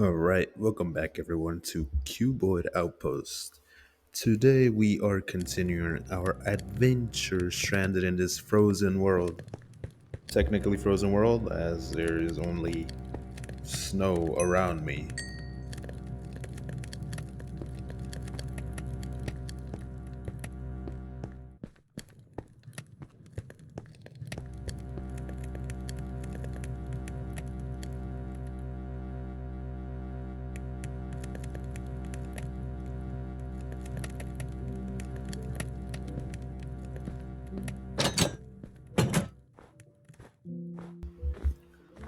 Alright, welcome back everyone to Cuboid Outpost. Today we are continuing our adventure stranded in this frozen world. Technically frozen world as there is only snow around me.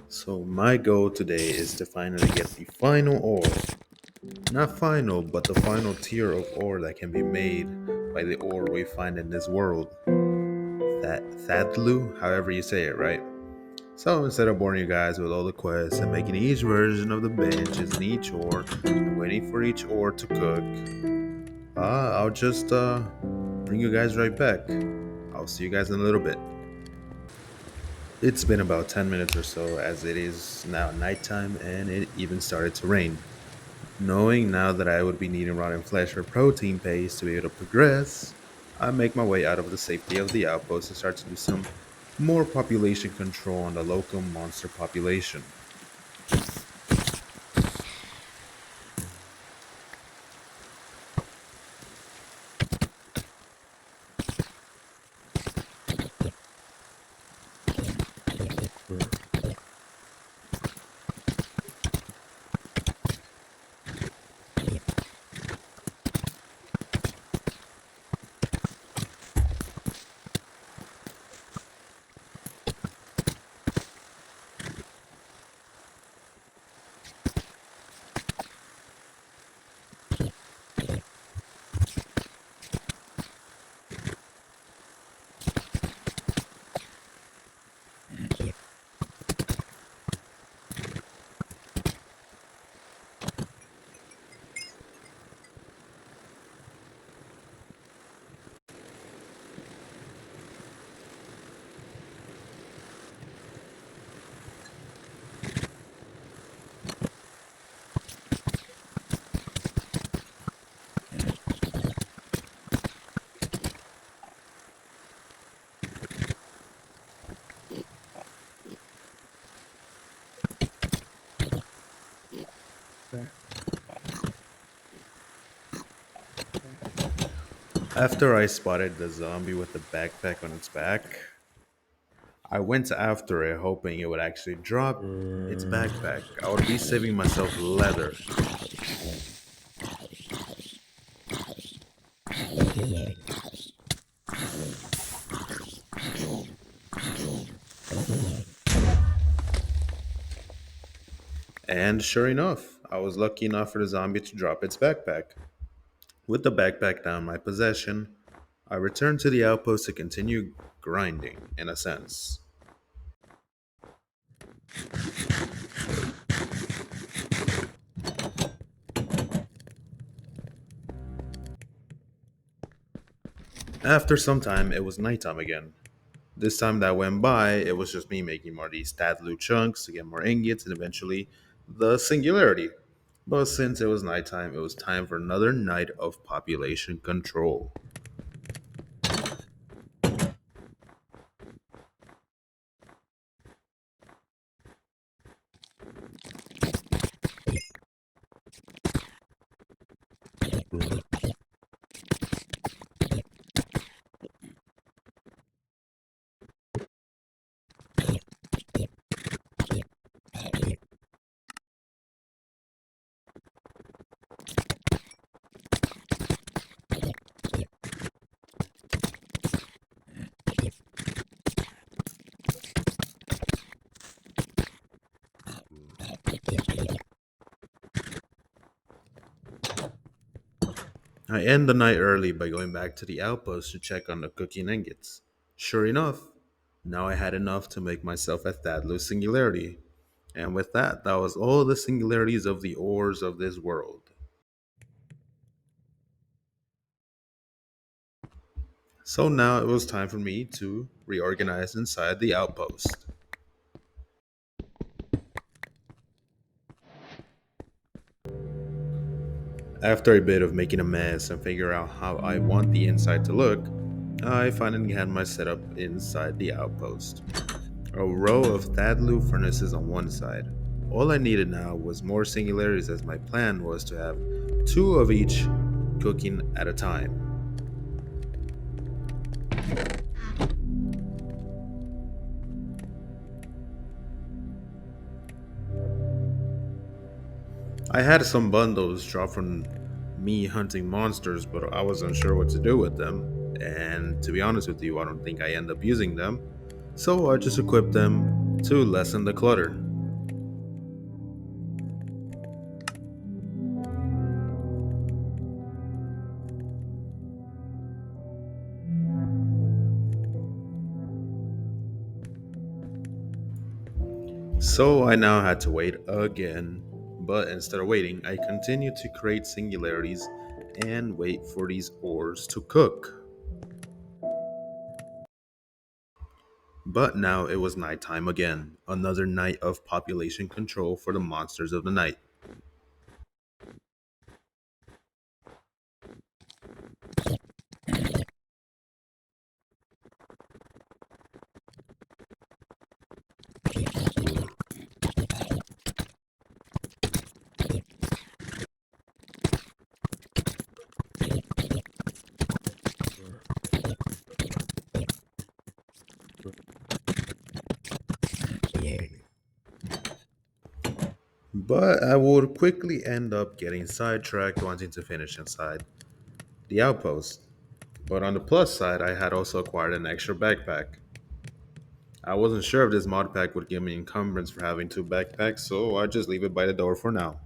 So my goal today is to finally get the final ore. Not final, but the final tier of ore that can be made by the ore we find in this world. That Thadlu, however you say it, right? So instead of boring you guys with all the quests and making each version of the benches and each ore and waiting for each ore to cook, I'll just bring you guys right back. I'll see you guys in a little bit. It's been about 10 minutes or so as it is now nighttime and it even started to rain. Knowing now that I would be needing rotten flesh or protein paste to be able to progress, I make my way out of the safety of the outpost and start to do some more population control on the local monster population. After I spotted the zombie with the backpack on its back, I went after it hoping it would actually drop its backpack. I would be saving myself leather. And sure enough, I was lucky enough for the zombie to drop its backpack. With the backpack now in my possession, I returned to the outpost to continue grinding, in a sense. After some time, it was nighttime again. This time that went by, it was just me making more of these stat loot chunks to get more ingots and eventually the singularity. But since it was nighttime, it was time for another night of population control. I end the night early by going back to the outpost to check on the cooking ingots. Sure enough, now I had enough to make myself a Thadlu singularity. And with that, that was all the singularities of the ores of this world. So now it was time for me to reorganize inside the outpost. After a bit of making a mess and figure out how I want the inside to look, I finally had my setup inside the outpost. A row of Thadlu furnaces on one side. All I needed now was more singularities, as my plan was to have two of each cooking at a time. I had some bundles dropped from me hunting monsters, but I was unsure what to do with them. And to be honest with you, I don't think I end up using them. So I just equipped them to lessen the clutter. So I now had to wait again. But instead of waiting, I continued to create singularities and wait for these ores to cook. But now it was nighttime again, another night of population control for the monsters of the night. But I would quickly end up getting sidetracked wanting to finish inside the outpost. But on the plus side, I had also acquired an extra backpack. I wasn't sure if this mod pack would give me encumbrance for having two backpacks, so I just leave it by the door for now.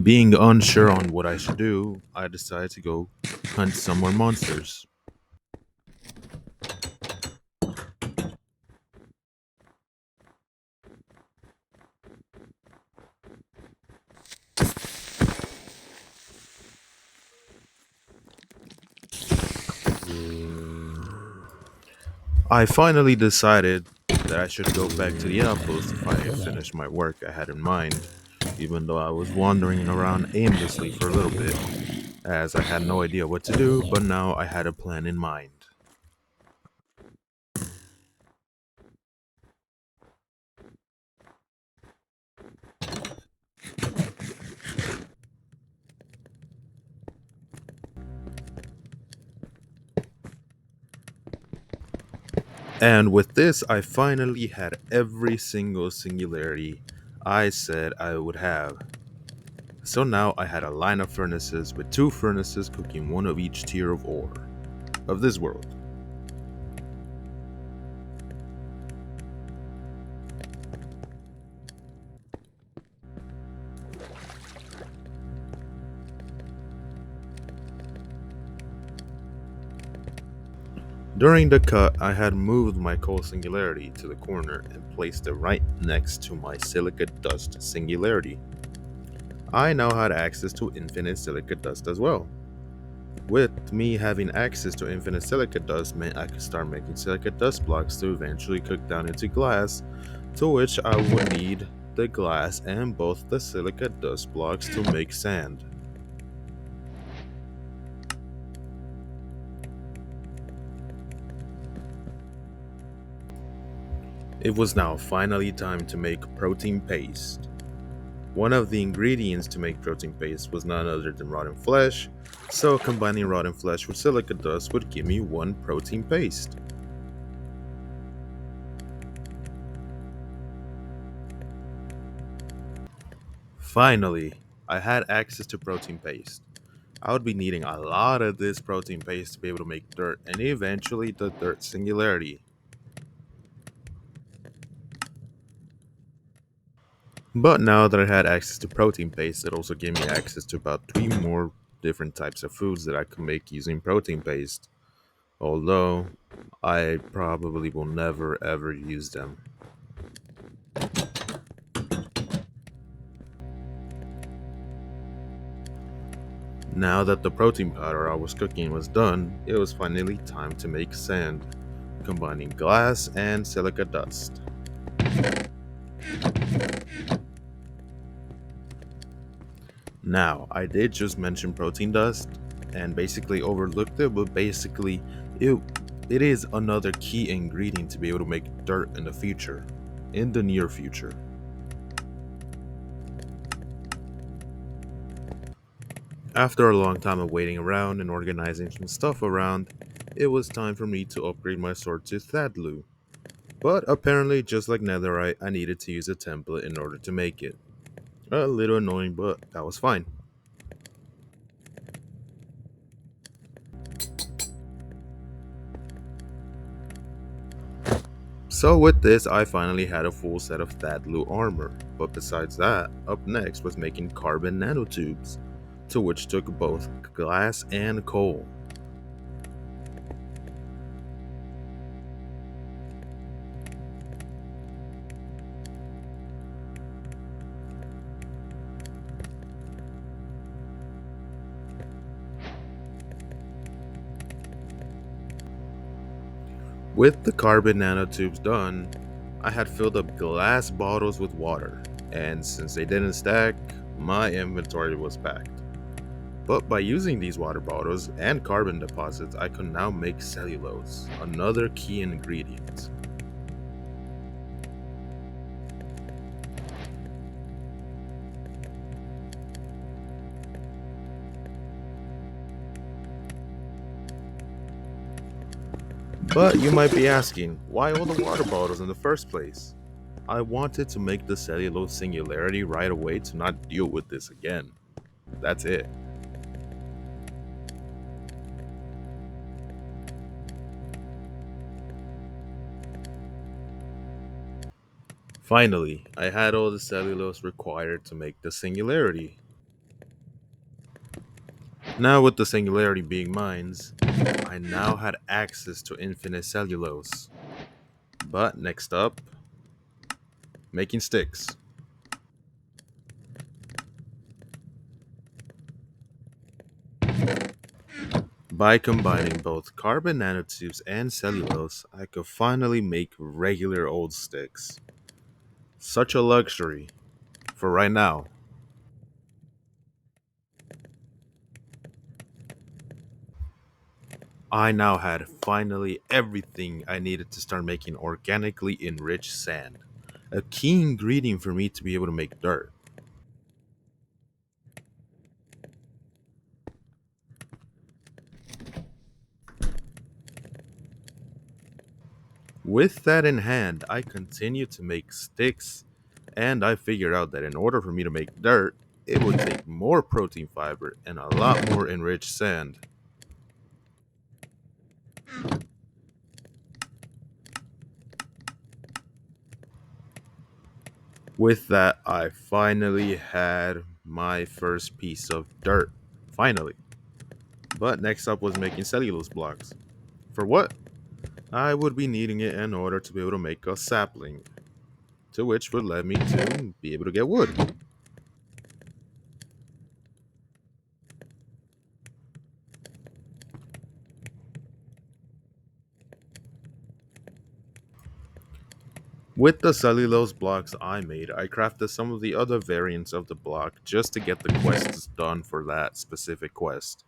Being unsure on what I should do, I decided to go hunt some more monsters. I finally decided that I should go back to the outpost if I finished my work I had in mind, even though I was wandering around aimlessly for a little bit, as I had no idea what to do, but now I had a plan in mind. And with this, I finally had every single singularity I said I would have. So now I had a line of furnaces with two furnaces cooking one of each tier of ore of this world. During the cut, I had moved my coal singularity to the corner and placed it right next to my silica dust singularity. I now had access to infinite silica dust as well. With me having access to infinite silica dust meant I could start making silica dust blocks to eventually cook down into glass, to which I would need the glass and both the silica dust blocks to make sand. It was now finally time to make protein paste. One of the ingredients to make protein paste was none other than rotten flesh, so combining rotten flesh with silica dust would give me one protein paste. Finally, I had access to protein paste. I would be needing a lot of this protein paste to be able to make dirt and eventually the dirt singularity. But now that I had access to protein paste, it also gave me access to about three more different types of foods that I could make using protein paste. Although I probably will never ever use them. Now that the protein powder I was cooking was done, it was finally time to make sand, combining glass and silica dust. Now, I did just mention protein dust and basically overlooked it, but basically, it, it is another key ingredient to be able to make dirt in the future, in the near future. After a long time of waiting around and organizing some stuff around, it was time for me to upgrade my sword to Thadlu. But apparently, just like Netherite, I needed to use a template in order to make it. A little annoying, but that was fine. So with this, I finally had a full set of Thadlu armor. But besides that, up next was making carbon nanotubes, to which took both glass and coal. With the carbon nanotubes done, I had filled up glass bottles with water, and since they didn't stack, my inventory was packed. But by using these water bottles and carbon deposits, I could now make cellulose, another key ingredient. But you might be asking, why all the water bottles in the first place? I wanted to make the cellulose singularity right away to not deal with this again. That's it. Finally, I had all the cellulose required to make the singularity. Now, with the singularity being mines, I now had access to infinite cellulose. But next up, making sticks. By combining both carbon nanotubes and cellulose, I could finally make regular old sticks. Such a luxury for right now. I now had finally everything I needed to start making organically enriched sand, a key ingredient for me to be able to make dirt. With that in hand, I continued to make sticks, and I figured out that in order for me to make dirt, it would take more protein fiber and a lot more enriched sand. With that, I finally had my first piece of dirt. Finally. But next up was making cellulose blocks. For what? I would be needing it in order to be able to make a sapling, to which would let me to be able to get wood. With the cellulose blocks I made, I crafted some of the other variants of the block just to get the quests done for that specific quest.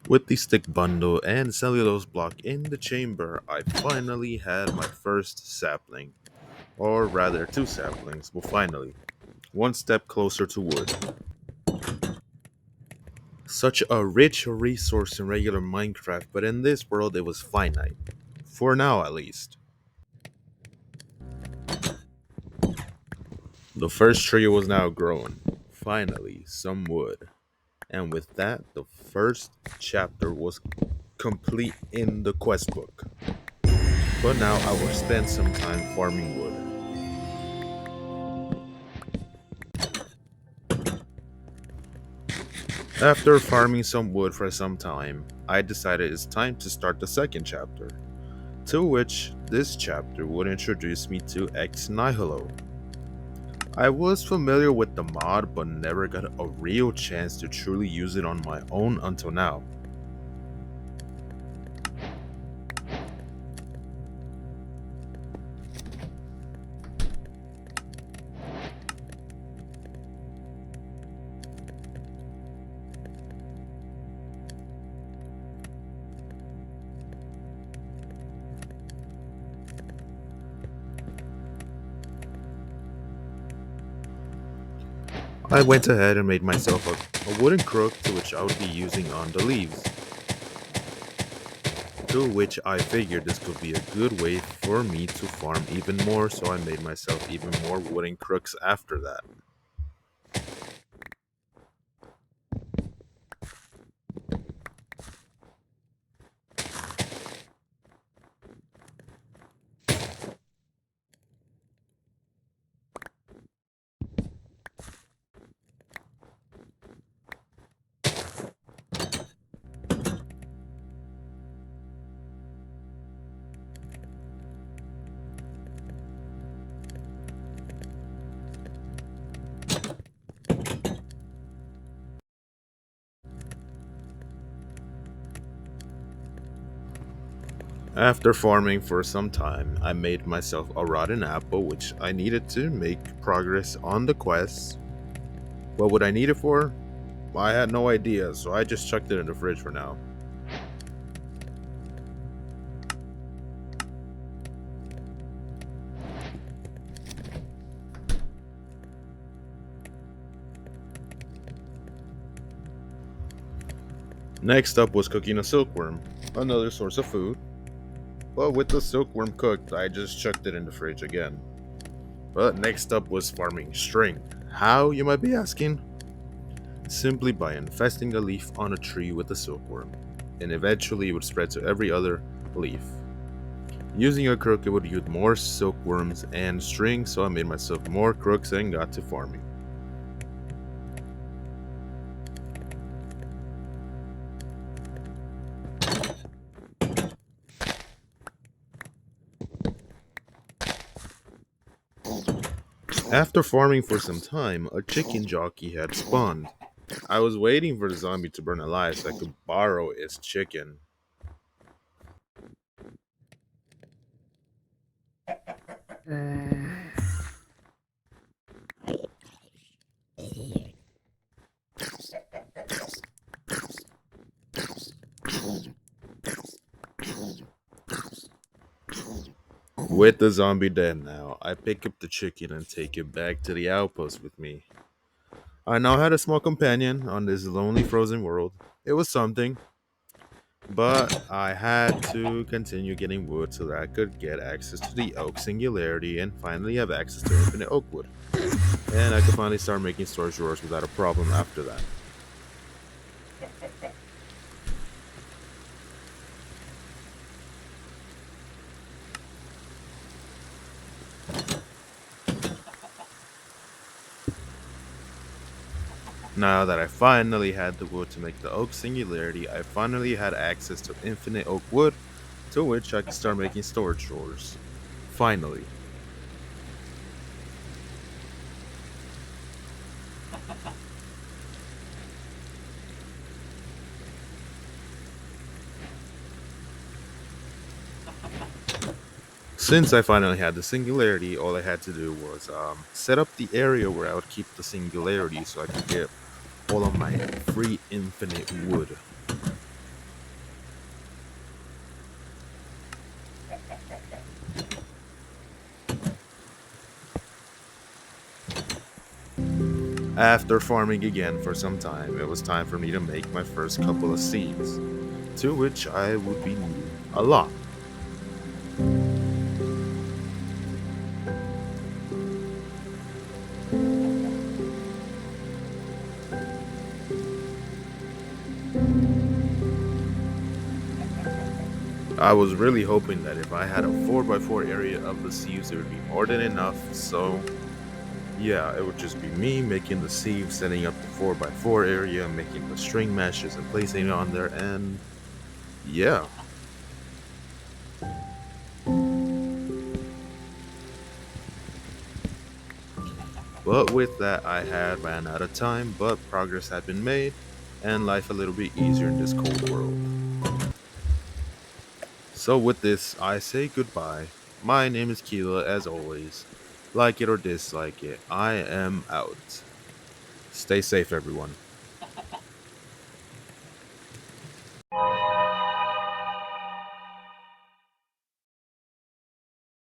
With the stick bundle and cellulose block in the chamber, I finally had my first sapling. Or rather, two saplings, but finally, one step closer to wood. Such a rich resource in regular Minecraft, but in this world it was finite. For now, at least. The first tree was now growing. Finally, some wood. And with that, the first chapter was complete in the quest book. But now I will spend some time farming wood. After farming some wood for some time, I decided it's time to start the second chapter, to which this chapter would introduce me to Ex Nihilo. I was familiar with the mod but never got a real chance to truly use it on my own until now. I went ahead and made myself a wooden crook to which I would be using on the leaves, to which I figured this could be a good way for me to farm even more, so I made myself even more wooden crooks after that. After farming for some time, I made myself a rotten apple which I needed to make progress on the quest. What would I need it for? I had no idea, so I just chucked it in the fridge for now. Next up was cooking a silkworm, another source of food. But with the silkworm cooked, I just chucked it in the fridge again. But next up was farming string. How, you might be asking? Simply by infesting a leaf on a tree with a silkworm, and eventually it would spread to every other leaf. Using a crook, it would yield more silkworms and string, so I made myself more crooks and got to farming. After farming for some time, a chicken jockey had spawned. I was waiting for the zombie to burn alive so I could borrow its chicken. With the zombie dead now, I pick up the chicken and take it back to the outpost with me. I now had a small companion on this lonely frozen world. It was something, but I had to continue getting wood so that I could get access to the oak singularity and finally have access to infinite oak wood. And I could finally start making storage drawers without a problem after that. Now that I finally had the wood to make the oak singularity, I finally had access to infinite oak wood, to which I could start making storage drawers. Finally. Since I finally had the singularity, all I had to do was set up the area where I would keep the singularity so I could get all of my free infinite wood. After farming again for some time, it was time for me to make my first couple of seeds, to which I would be needing a lot. I was really hoping that if I had a 4x4 area of the seeds, it would be more than enough, so Yeah, it would just be me making the sieve, setting up the 4x4 area, making the string meshes and placing it on there, and yeah. But with that, I had ran out of time, but progress had been made, and life a little bit easier in this cold world. So with this, I say goodbye. My name is Keela, as always. Like it or dislike it, I am out. Stay safe, everyone.